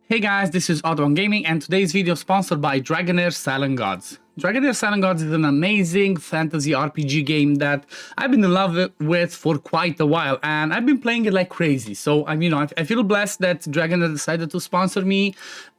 Hey guys, this is OddOneGaming and today's video is sponsored by Dragonheir Silent Gods. Dragonheir Silent Gods is an amazing fantasy RPG game that I've been in love with for quite a while and I've been playing it like crazy. So I feel blessed that Dragonheir decided to sponsor me.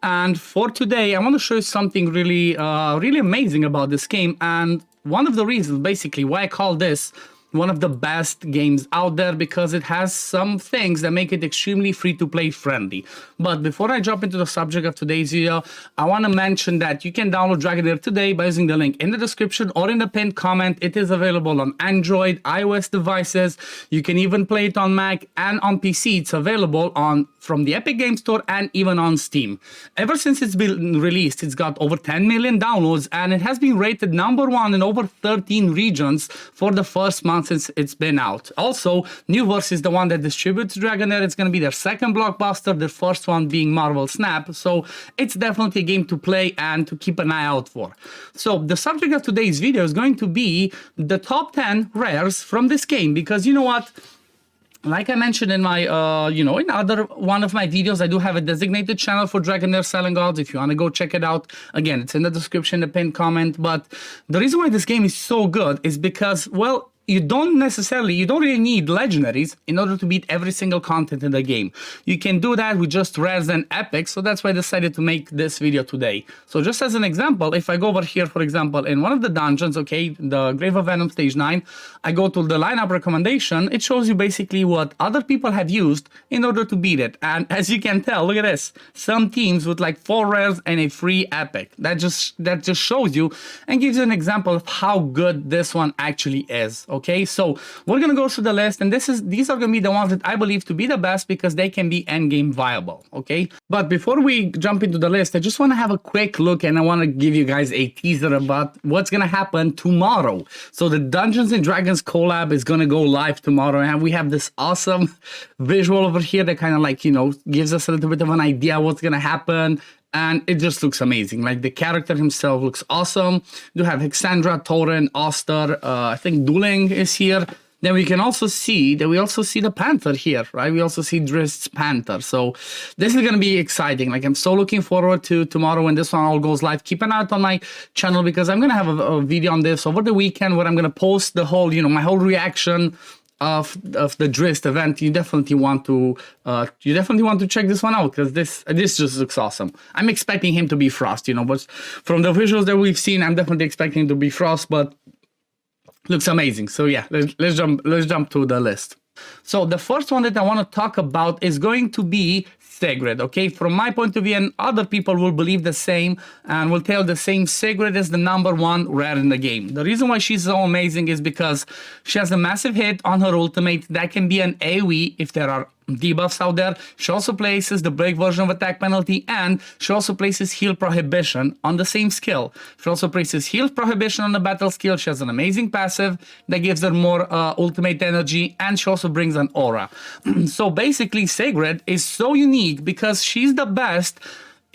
And for today, I want to show you something really amazing about this game. And one of the reasons basically why I call this one of the best games out there, because it has some things that make it extremely free-to-play friendly. But before I jump into the subject of today's video, I want to mention that you can download Dragonheir today by using the link in the description or in the pinned comment. It is available on Android, iOS devices. You can even play it on Mac and on PC. It's available from the Epic Games Store and even on Steam. Ever since it's been released, it's got over 10 million downloads and it has been rated #1 in over 13 regions for the first month since it's been out. Also, Nuverse is the one that distributes Dragonheir. It's going to be their second blockbuster, their first one being Marvel Snap. So it's definitely a game to play and to keep an eye out for. So the subject of today's video is going to be the top 10 rares from this game, because you know what? Like I mentioned in my, in other one of my videos, I do have a designated channel for Dragonheir Silent Gods. If you want to go check it out, again, it's in the description, the pinned comment. But the reason why this game is so good is because, well, you don't really need legendaries in order to beat every single content in the game. You can do that with just rares and epics, so that's why I decided to make this video today. So just as an example, if I go over here, for example, in one of the dungeons, okay, the Grave of Venom Stage 9, I go to the lineup recommendation, it shows you basically what other people have used in order to beat it. And as you can tell, look at this, some teams with like 4 rares and a free epic. That just shows you and gives you an example of how good this one actually is. Okay, so we're gonna go through the list, and these are gonna be the ones that I believe to be the best because they can be endgame viable. Okay, but before we jump into the list, I just want to have a quick look and I want to give you guys a teaser about what's gonna happen tomorrow. So the Dungeons and Dragons collab is gonna go live tomorrow, and we have this awesome visual over here that kind of like, gives us a little bit of an idea what's gonna happen. And it just looks amazing. Like the character himself looks awesome. You have Hexandra, Tauren, Oster, I think Dueling is here. Then we can also see that we also see the Panther here, right? We also see Drist's Panther. So this is going to be exciting. Like I'm so looking forward to tomorrow when this one all goes live. Keep an eye out on my channel because I'm going to have a video on this over the weekend where I'm going to post the whole, my whole reaction of the Drist event. You definitely want to check this one out because this just looks awesome. I'm expecting him to be Frost, but from the visuals that we've seen, I'm definitely expecting him to be Frost, but looks amazing. So yeah, let's jump to the list. So the first one that I want to talk about is going to be Sred, okay? From my point of view, and other people will believe the same and will tell the same, Sred is the #1 rare in the game. The reason why she's so amazing is because she has a massive hit on her ultimate that can be an AoE if there are debuffs out there. She also places the break version of attack penalty, and she also places heal prohibition on the same skill. She also places heal prohibition on the battle skill. She has an amazing passive that gives her more ultimate energy, and she also brings an aura. So basically, Sred is so unique because she's the best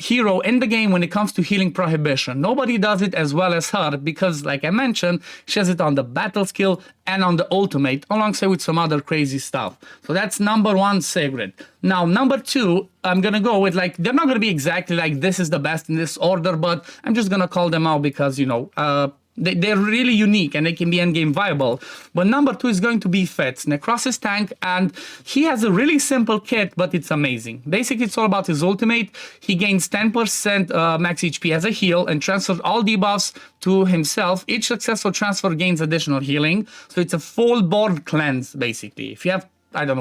hero in the game when it comes to healing prohibition. Nobody does it as well as her because, like I mentioned, she has it on the battle skill and on the ultimate alongside with some other crazy stuff. So that's #1, Sred. Now, #2, I'm gonna go with, like, they're not gonna be exactly like this is the best in this order, but I'm just gonna call them out because, they're really unique and they can be endgame viable. But #2 is going to be Fetus, Necrosis tank, and he has a really simple kit, but it's amazing. Basically, it's all about his ultimate. He gains 10% max HP as a heal and transfers all debuffs to himself. Each successful transfer gains additional healing. So it's a full board cleanse, basically. If you have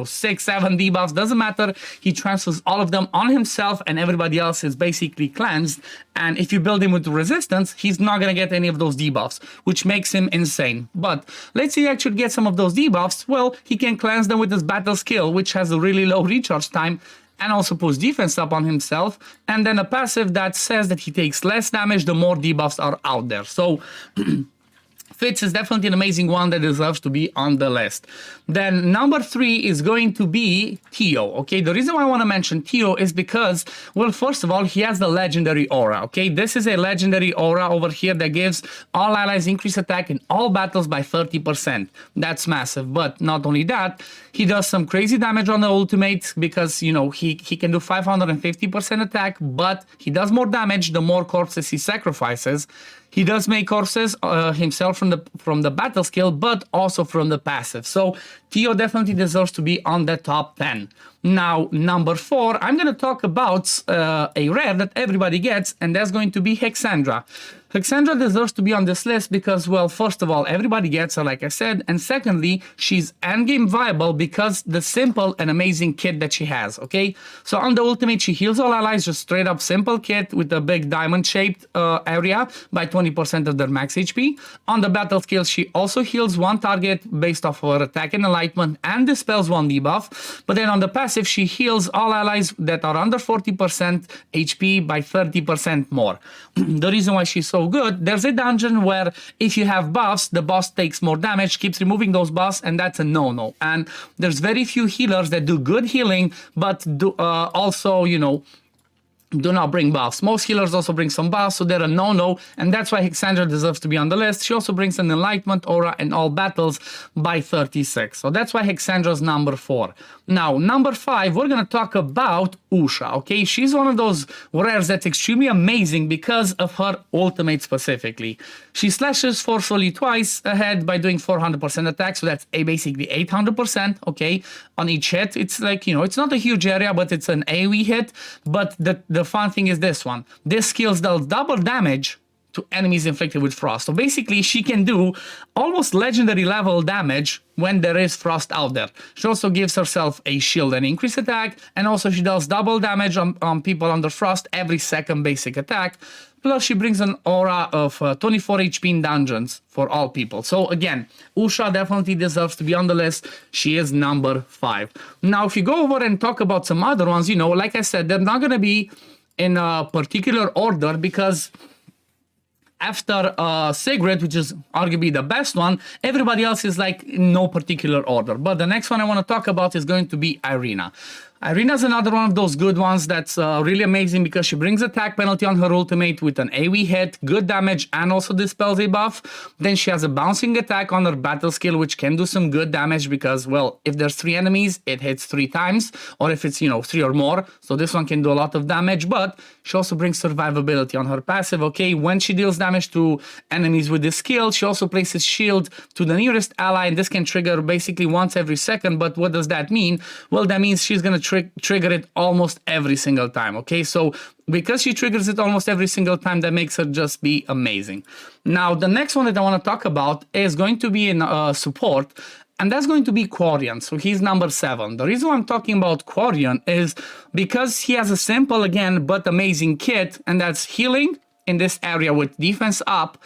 6, 7 debuffs, doesn't matter. He transfers all of them on himself and everybody else is basically cleansed. And if you build him with resistance, he's not going to get any of those debuffs, which makes him insane. But let's say he actually gets some of those debuffs. Well, he can cleanse them with his battle skill, which has a really low recharge time and also puts defense up on himself. And then a passive that says that he takes less damage the more debuffs are out there. So Fetus is definitely an amazing one that deserves to be on the list. Then number 3 is going to be Theo, okay? The reason why I want to mention Theo is because, well, first of all, he has the legendary aura, okay? This is a legendary aura over here that gives all allies increased attack in all battles by 30%. That's massive, but not only that, he does some crazy damage on the ultimate because, you know, he can do 550% attack, but he does more damage the more corpses he sacrifices. He does make corpses himself from the battle skill, but also from the passive. So Theo definitely deserves to be on the top 10. Now, number 4, I'm going to talk about a rare that everybody gets, and that's going to be Hexandra. Hexandra deserves to be on this list because, well, first of all, everybody gets her, like I said, and secondly, she's endgame viable because the simple and amazing kit that she has, okay? So on the ultimate, she heals all allies, just straight up simple kit with a big diamond-shaped area by 20% of their max HP. On the battle skill, she also heals one target based off her attack and enlightenment and dispels one debuff, but then on the passive, she heals all allies that are under 40% HP by 30% more. The reason why she's so good, there's a dungeon where if you have buffs, the boss takes more damage, keeps removing those buffs, and that's a no-no. And there's very few healers that do good healing, but do also, you know, do not bring buffs. Most healers also bring some buffs, so they're a no-no, and that's why Hexandra deserves to be on the list. She also brings an enlightenment aura in all battles by 36. So that's why Hexandra's number 4. Now, number 5, we're going to talk about Usha, okay? She's one of those rares that's extremely amazing because of her ultimate specifically. She slashes forcefully twice ahead by doing 400% attack, so that's basically 800%, okay? On each hit, it's like, you know, it's not a huge area, but it's an AoE hit, but the fun thing is this one. This skill does double damage to enemies inflicted with frost. So basically, she can do almost legendary level damage when there is frost out there. She also gives herself a shield and increased attack, and also she does double damage on people under frost every second basic attack. Plus, she brings an aura of 24 HP in dungeons for all people. So again, Usha definitely deserves to be on the list. She is number 5. Now, if you go over and talk about some other ones, you know, like I said, they're not going to be in a particular order because after Sred, which is arguably the best one, everybody else is like in no particular order. But the next one I want to talk about is going to be Irina. Irina is another one of those good ones that's really amazing because she brings attack penalty on her ultimate with an AoE hit, good damage, and also dispels a buff. Then she has a bouncing attack on her battle skill, which can do some good damage because, well, if there's 3 enemies, it hits 3 times, or if it's, you know, 3 or more. So this one can do a lot of damage, but she also brings survivability on her passive, okay? When she deals damage to enemies with this skill, she also places shield to the nearest ally, and this can trigger basically once every second. But what does that mean? Well, that means she's going to trigger it almost every single time, okay? So because she triggers it almost every single time, that makes her just be amazing. Now, the next one that I want to talk about is going to be in support, and that's going to be Quarian. So he's number 7. The reason why I'm talking about Quarian is because he has a simple, again, but amazing kit, and that's healing in this area with defense up,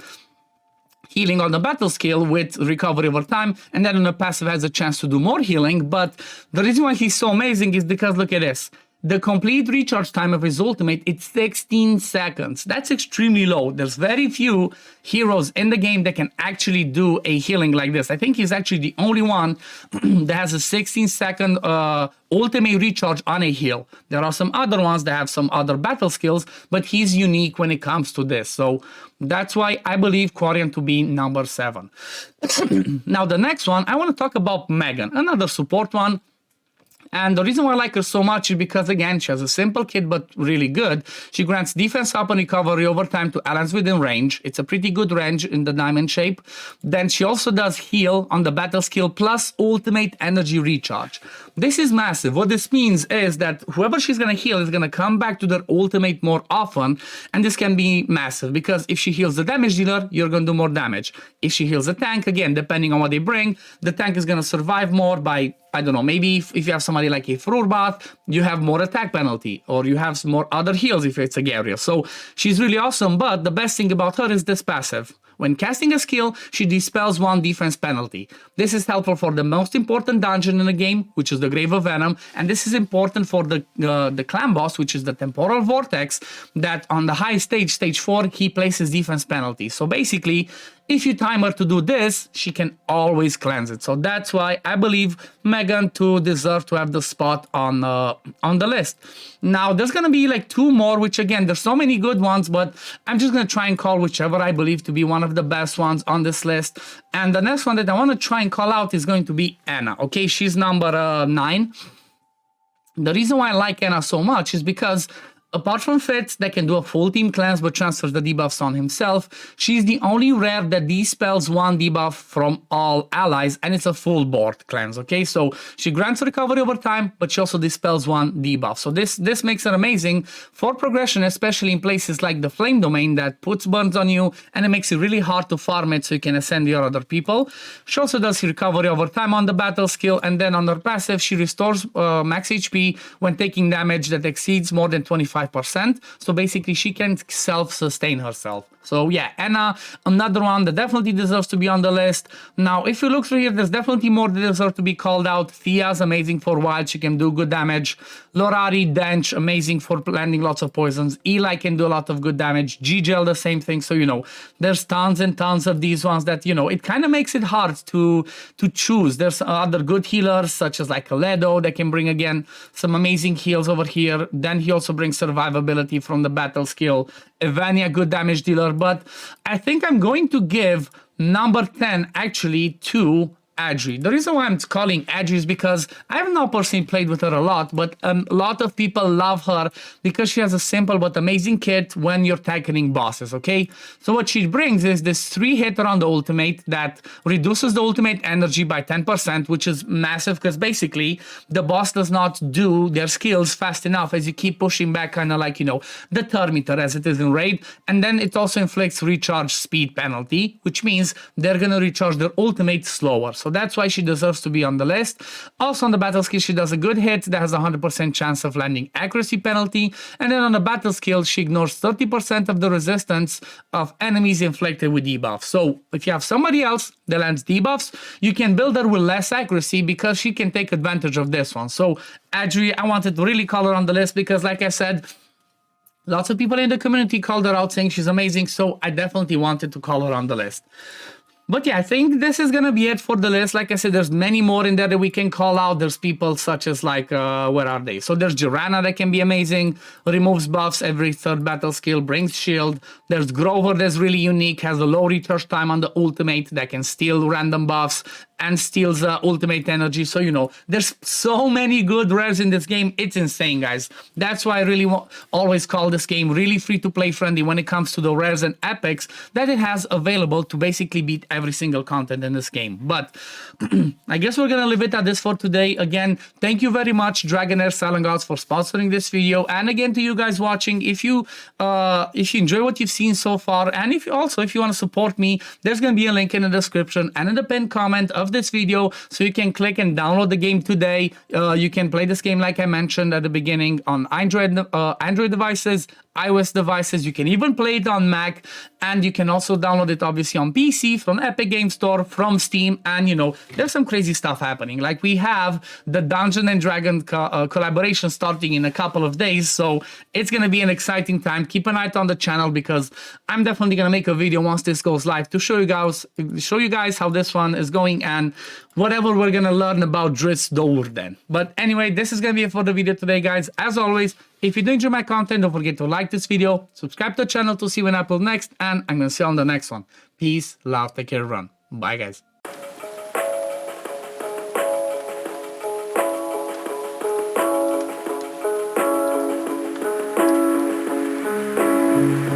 healing on the battle skill with recovery over time, and then on the passive has a chance to do more healing. But the reason why he's so amazing is because look at this. The complete recharge time of his ultimate, it's 16 seconds. That's extremely low. There's very few heroes in the game that can actually do a healing like this. I think he's actually the only one that has a 16-second ultimate recharge on a heal. There are some other ones that have some other battle skills, but he's unique when it comes to this. So that's why I believe Quarian to be number 7. Now, the next one, I want to talk about Megan, another support one. And the reason why I like her so much is because, again, she has a simple kit, but really good. She grants defense up and recovery over time to allies within range. It's a pretty good range in the diamond shape. Then she also does heal on the battle skill plus ultimate energy recharge. This is massive. What this means is that whoever she's going to heal is going to come back to their ultimate more often. And this can be massive because if she heals the damage dealer, you're going to do more damage. If she heals a tank, again, depending on what they bring, the tank is going to survive more by, I don't know, maybe if you have somebody like a Frurbath, you have more attack penalty, or you have some more other heals if it's a Gabriel. So she's really awesome, but the best thing about her is this passive. When casting a skill, she dispels 1 defense penalty. This is helpful for the most important dungeon in the game, which is the Grave of Venom, and this is important for the clan boss, which is the Temporal Vortex, that on the high stage, stage 4, he places defense penalty. So basically, if you time her to do this, she can always cleanse it. So that's why I believe Megan to deserve to have the spot on the list. Now, there's going to be like 2 more, which again, there's so many good ones, but I'm just going to try and call whichever I believe to be one of the best ones on this list. And the next one that I want to try and call out is going to be Anna. Okay, she's number 9. The reason why I like Anna so much is because apart from Fitz, that can do a full team cleanse but transfers the debuffs on himself, she's the only rare that dispels 1 debuff from all allies, and it's a full board cleanse, okay? So she grants recovery over time, but she also dispels 1 debuff. So this makes her amazing for progression, especially in places like the Flame Domain that puts burns on you, and it makes it really hard to farm it so you can ascend your other people. She also does recovery over time on the battle skill, and then on her passive, she restores max HP when taking damage that exceeds more than 25%. So basically she can self-sustain herself. So yeah, Anna, another one that definitely deserves to be on the list. Now, if you look through here, there's definitely more that deserve to be called out. Theia's amazing for wild, she can do good damage. Lorari, Dench, amazing for landing lots of poisons. Eli can do a lot of good damage. Gigel, the same thing. So, you know, there's tons and tons of these ones that, you know, it kind of makes it hard to choose. There's other good healers, such as like Ledo, that can bring, again, some amazing heals over here. Then he also brings survivability from the battle skill. Evania, good damage dealer. But I think I'm going to give number 10 actually to Adri. The reason why I'm calling Adri is because I have not personally played with her a lot, but a lot of people love her because she has a simple but amazing kit when you're tackling bosses, okay? So what she brings is this 3-hit around the ultimate that reduces the ultimate energy by 10%, which is massive because basically the boss does not do their skills fast enough as you keep pushing back, kind of like, you know, the Terminator as it is in Raid. And then it also inflicts recharge speed penalty, which means they're going to recharge their ultimate slower. So that's why she deserves to be on the list. Also on the battle skill, she does a good hit that has a 100% chance of landing accuracy penalty. And then on the battle skill, she ignores 30% of the resistance of enemies inflicted with debuffs. So if you have somebody else that lands debuffs, you can build her with less accuracy because she can take advantage of this one. So Adri, I wanted to really call her on the list because, like I said, lots of people in the community called her out saying she's amazing. So I definitely wanted to call her on the list. But yeah, I think this is going to be it for the list. Like I said, there's many more in there that we can call out. There's people such as like, where are they? So there's Jirana that can be amazing. Removes buffs every 3rd battle skill, brings shield. There's Grover that's really unique, has a low recharge time on the ultimate that can steal random buffs and steals ultimate energy. So, you know, there's so many good rares in this game. It's insane, guys. That's why I really always call this game really free-to-play friendly when it comes to the rares and epics that it has available to basically beat every single content in this game. But I guess we're gonna leave it at this for today. Again, thank you very much, Dragonheir Silent Gods, for sponsoring this video. And again, to you guys watching, if you enjoy what you've seen so far, and if you want to support me, there's gonna be a link in the description and in the pinned comment of this video, so you can click and download the game today. You can play this game like I mentioned at the beginning on Android devices, iOS devices. You can even play it on Mac, and you can also download it obviously on PC from Epic Game Store, from Steam. And you know, there's some crazy stuff happening. Like we have the Dungeon and Dragon collaboration starting in a couple of days, so it's gonna be an exciting time. Keep an eye on the channel because I'm definitely gonna make a video once this goes live to show you guys how this one is going and whatever we're gonna learn about Drizzt Do'Urden. But anyway, this is gonna be it for the video today, guys. As always, if you do enjoy my content, don't forget to like this video, subscribe to the channel to see when I upload next, and I'm gonna see you on the next one. Peace, love, take care, run. Bye, guys.